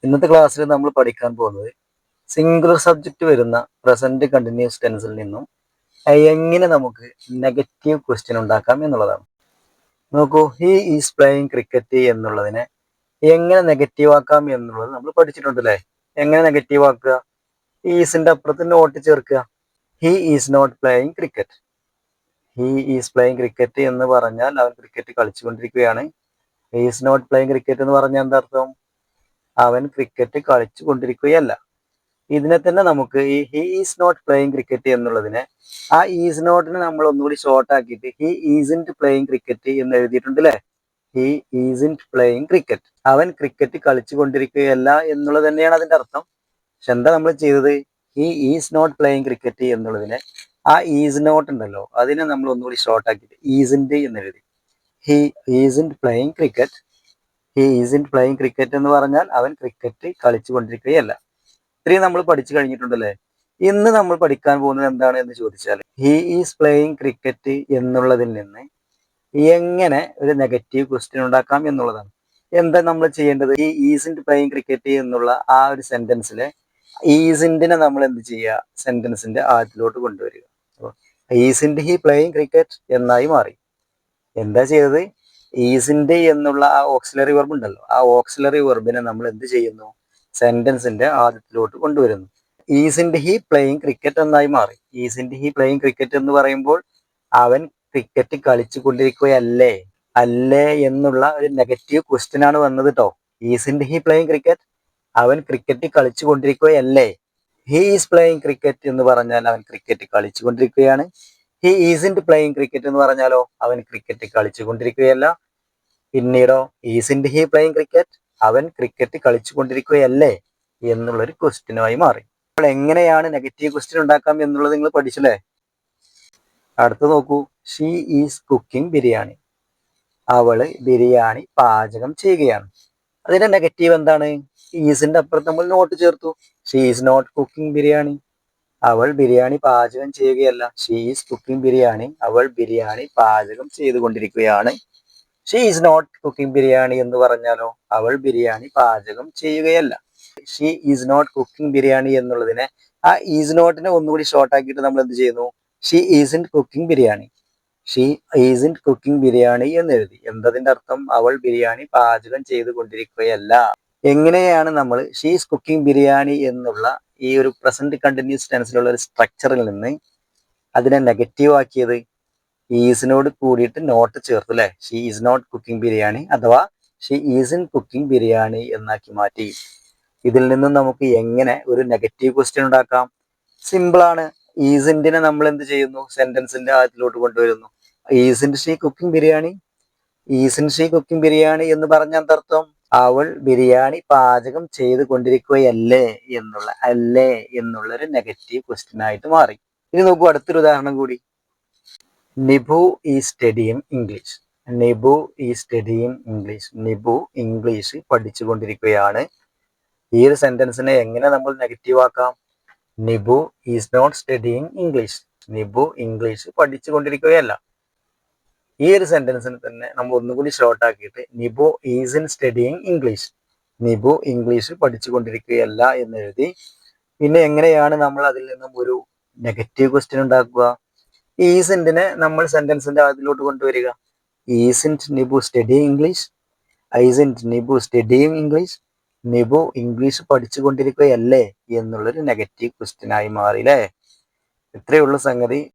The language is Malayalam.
ഇന്നത്തെ ക്ലാസ്സിൽ നമ്മൾ പഠിക്കാൻ പോകുന്നത് സിംഗുലർ സബ്ജക്റ്റ് വരുന്ന പ്രസന്റ് കണ്ടിന്യൂസ് ടെൻസിൽ നിന്നും എങ്ങനെ നമുക്ക് നെഗറ്റീവ് ക്വസ്റ്റ്യൻ ഉണ്ടാക്കാം എന്നുള്ളതാണ്. നോക്കൂ, ഹി ഈസ് പ്ലേയിങ് ക്രിക്കറ്റ് എന്നുള്ളതിനെ എങ്ങനെ നെഗറ്റീവ് ആക്കാം എന്നുള്ളത് നമ്മൾ പഠിച്ചിട്ടുണ്ടല്ലേ. എങ്ങനെ നെഗറ്റീവ് ആക്കുക? ഈസിന്റെ അപ്പുറത്ത് നോട്ട് ചേർക്കുക. He is not playing cricket. He is playing cricket എന്ന് പറഞ്ഞാൽ അവൻ ക്രിക്കറ്റ് കളിച്ചുകൊണ്ടിരിക്കുകയാണ്. He is not playing cricket എന്ന് പറഞ്ഞാൽ എന്താ അർത്ഥം? അവൻ ക്രിക്കറ്റ് കളിച്ചു കൊണ്ടിരിക്കുകയല്ല. ഇതിനെ തന്നെ നമുക്ക് ഈ he is not playing cricket എന്നുള്ളതിനെ ആ ഈസ് നോട്ടിനെ നമ്മൾ ഒന്നുകൂടി ഷോർട്ട് ആക്കിയിട്ട് ഹി ഈസിന്റ് പ്ലേയിങ് ക്രിക്കറ്റ് എന്ന് എഴുതിയിട്ടുണ്ട് അല്ലേ. ഹി ഈസിന്റ് പ്ലേയിങ് ക്രിക്കറ്റ്, അവൻ ക്രിക്കറ്റ് കളിച്ചു കൊണ്ടിരിക്കുകയല്ല എന്നുള്ളത് തന്നെയാണ് അതിന്റെ അർത്ഥം. പക്ഷെ എന്താ നമ്മൾ ചെയ്തത്? He is not playing cricket എന്നുള്ളതിനെ ആ ഈസ് നോട്ട് ഉണ്ടല്ലോ അതിനെ നമ്മൾ ഒന്നുകൂടി ഷോർട്ട് ആക്കിയിട്ട് ഈസിന്റ് എന്ന് എഴുതി. He isn't playing cricket. He isn't playing cricket എന്ന് പറഞ്ഞാൽ അവൻ ക്രിക്കറ്റ് കളിച്ചു കൊണ്ടിരിക്കുകയല്ല. ഇത്രയും നമ്മൾ പഠിച്ചു കഴിഞ്ഞിട്ടുണ്ടല്ലേ. ഇന്ന് നമ്മൾ പഠിക്കാൻ പോകുന്നത് എന്താണ് എന്ന് ചോദിച്ചാൽ ഹി ഈസ് പ്ലേയിങ് ക്രിക്കറ്റ് എന്നുള്ളതിൽ നിന്ന് എങ്ങനെ ഒരു നെഗറ്റീവ് ക്വസ്റ്റ്യൻ ഉണ്ടാക്കാം എന്നുള്ളതാണ്. എന്താ നമ്മൾ ചെയ്യേണ്ടത്? ഈ ഈസിന്റ് പ്ലേയിങ് ക്രിക്കറ്റ് എന്നുള്ള ആ ഒരു സെന്റൻസിലെ ഈസിന്റിനെ നമ്മൾ എന്ത് ചെയ്യുക? സെന്റൻസിന്റെ ആദ്യത്തിലോട്ട് കൊണ്ടുവരിക. അപ്പോൾ ഈസിന്റ് ഹി പ്ലേയിങ് ക്രിക്കറ്റ് എന്നായി മാറി. എന്താ ചെയ്തത്? ഈസിന്റെ എന്നുള്ള ആ ഓക്സിലറി വെർബ് ഉണ്ടല്ലോ, ആ ഓക്സിലറി വെർബിനെ നമ്മൾ എന്ത് ചെയ്യുന്നു? സെന്റൻസിന്റെ ആദ്യത്തിലോട്ട് കൊണ്ടുവരുന്നു. ഈസിന്റ് ഹി പ്ലേയിങ് ക്രിക്കറ്റ് എന്നായി മാറി. ഈസിന്റ് ഹി പ്ലേയിങ് ക്രിക്കറ്റ് എന്ന് പറയുമ്പോൾ അവൻ ക്രിക്കറ്റ് കളിച്ചു കൊണ്ടിരിക്കുകയല്ലേ, അല്ലേ എന്നുള്ള ഒരു നെഗറ്റീവ് ക്വസ്റ്റ്യൻ ആണ് വന്നത് കേട്ടോ. ഈസിന്റ് ഹി പ്ലേയിങ് ക്രിക്കറ്റ്, അവൻ ക്രിക്കറ്റ് കളിച്ചു കൊണ്ടിരിക്കുകയല്ലേ. ഹി ഈസ് പ്ലേയിങ് ക്രിക്കറ്റ് എന്ന് പറഞ്ഞാൽ അവൻ ക്രിക്കറ്റ് കളിച്ചു കൊണ്ടിരിക്കുകയാണ്. ഹി ഈസിന്റ് പ്ലേയിങ് ക്രിക്കറ്റ് എന്ന് പറഞ്ഞാലോ അവൻ ക്രിക്കറ്റ് കളിച്ചു കൊണ്ടിരിക്കുകയല്ല. പിന്നീടോ ഈസിന്റ് ഹി പ്ലേയിങ് ക്രിക്കറ്റ്, അവൻ ക്രിക്കറ്റ് കളിച്ചു കൊണ്ടിരിക്കുകയല്ലേ എന്നുള്ളൊരു ക്വസ്റ്റ്യനുമായി മാറി. അപ്പോൾ എങ്ങനെയാണ് നെഗറ്റീവ് ക്വസ്റ്റ്യൻ ഉണ്ടാക്കാം എന്നുള്ളത് നിങ്ങൾ പഠിച്ചല്ലേ. അടുത്ത് നോക്കൂ, ഷീ ഈസ് കുക്കിംഗ് ബിരിയാണി. അവള് ബിരിയാണി പാചകം ചെയ്യുകയാണ്. അതിന്റെ നെഗറ്റീവ് എന്താണ്? ഈസിന്റെ അപ്പുറത്ത് നമ്മൾ നോട്ട് ചേർത്തു. She is not cooking biryani, അവൾ ബിരിയാണി പാചകം ചെയ്യുകയല്ല. ഷീ ഈസ് കുക്കിംഗ് ബിരിയാണി, അവൾ ബിരിയാണി പാചകം ചെയ്തുകൊണ്ടിരിക്കുകയാണ്. She is not cooking biryani എന്ന് പറഞ്ഞാലോ അവൾ ബിരിയാണി പാചകം ചെയ്യുകയല്ല. She is not cooking biryani എന്നുള്ളതിനെ ആ ഈസ് നോട്ടിനെ ഒന്നുകൂടി ഷോർട്ട് ആക്കിയിട്ട് നമ്മൾ എന്ത് ചെയ്യുന്നു? She isn't cooking biryani. She isn't cooking biryani എന്ന് എഴുതി. എന്തതിന്റെ അർത്ഥം? അവൾ ബിരിയാണി പാചകം ചെയ്തുകൊണ്ടിരിക്കുകയല്ല. എങ്ങനെയാണ് നമ്മൾ ഷീസ് കുക്കിംഗ് ബിരിയാണി എന്നുള്ള ഈ ഒരു പ്രസന്റ് കണ്ടിന്യൂസ് ടെൻസിലുള്ള ഒരു സ്ട്രക്ചറിൽ നിന്ന് അതിനെ നെഗറ്റീവ് ആക്കിയത്? ഈസിനോട് കൂടിയിട്ട് നോട്ട് ചേർത്തു അല്ലെ. She is not cooking biryani അഥവാ ഷീ ഈസിൻ കുക്കിംഗ് ബിരിയാണി എന്നാക്കി മാറ്റി. ഇതിൽ നിന്നും നമുക്ക് എങ്ങനെ ഒരു നെഗറ്റീവ് ക്വസ്റ്റ്യൻ ഉണ്ടാക്കാം? സിമ്പിൾ ആണ്. ഈസിന്റിനെ നമ്മൾ എന്ത് ചെയ്യുന്നു? സെന്റൻസിന്റെ ആദ്യത്തിലോട്ട് കൊണ്ടുവരുന്നു. Isn't she cooking biryani. Isn't she cooking biryani എന്ന് പറഞ്ഞ എന്തർത്ഥം? അവൾ ബിരിയാണി പാചകം ചെയ്ത് കൊണ്ടിരിക്കുകയല്ലേ എന്നുള്ള അല്ലേ എന്നുള്ള ഒരു നെഗറ്റീവ് ക്വസ്റ്റ്യൻ ആയിട്ട് മാറി. ഇനി നോക്കൂ, അടുത്തൊരു ഉദാഹരണം കൂടി. Nibu is studying English. Nibu is studying English. Nibu English പഠിച്ചുകൊണ്ടിരിക്കുകയാണ്. ഈ ഒരു സെന്റൻസിനെ എങ്ങനെ നമ്മൾ നെഗറ്റീവ് ആക്കാം? Nibu is not studying English. Nibu English പഠിച്ചുകൊണ്ടിരിക്കുകയല്ല. ഈ ഒരു സെന്റൻസിന് തന്നെ നമ്മൾ ഒന്നുകൂടി ഷോർട്ട് ആക്കിയിട്ട് Nibu isn't studying English. Nibu English പഠിച്ചുകൊണ്ടിരിക്കുകയല്ല എന്ന് എഴുതി. പിന്നെ എങ്ങനെയാണ് നമ്മൾ അതിൽ നിന്നും ഒരു നെഗറ്റീവ് ക്വസ്റ്റ്യൻ ഉണ്ടാക്കുക? ഈസിന്റിനെ നമ്മൾ സെന്റൻസിന്റെ ആദ്യത്തിലോട്ട് കൊണ്ടുവരിക. Isn't Nibu studying English. Isn't Nibu studying English. Nibu English പഠിച്ചുകൊണ്ടിരിക്കുകയല്ലേ എന്നുള്ളൊരു നെഗറ്റീവ് ക്വസ്റ്റ്യൻ ആയി മാറി അല്ലേ. ഇത്രയുള്ള സംഗതി.